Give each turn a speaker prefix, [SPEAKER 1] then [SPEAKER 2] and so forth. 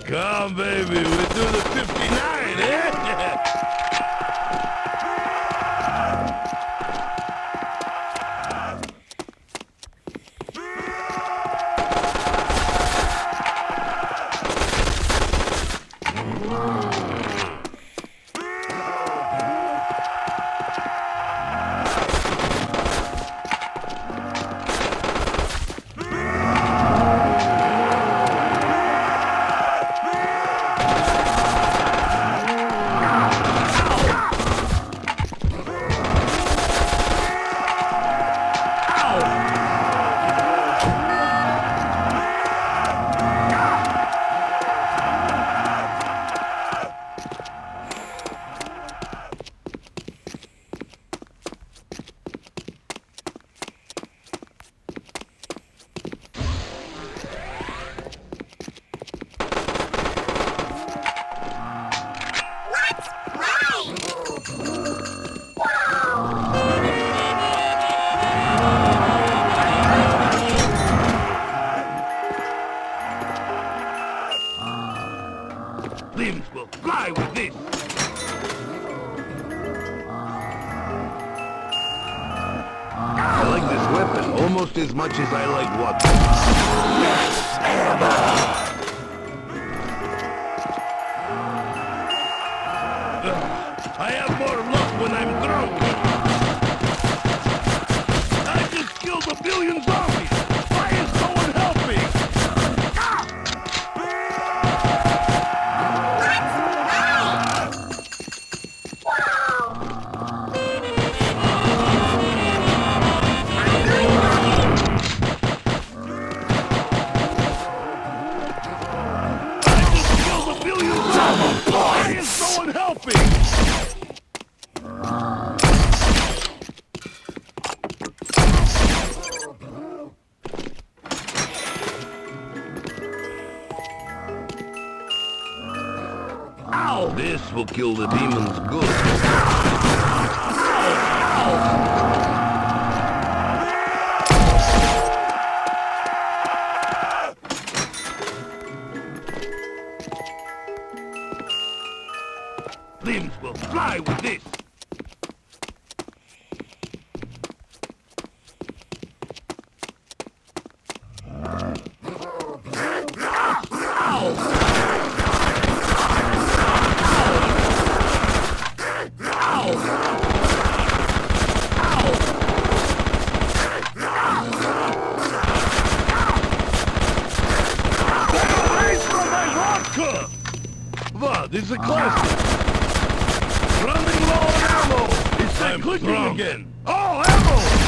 [SPEAKER 1] Come, baby, we'll do the 59, eh? Limbs will fly with this! I like this weapon almost as much as I like water. Yes, I have more luck when I'm drunk! I just killed a billion zombies! Why is no one helping? Why is no one helping? Ow! This will kill the demons good. Limbs will fly with this! Wow, this is a classic! Running low on ammo! It's clicking again! Oh, ammo!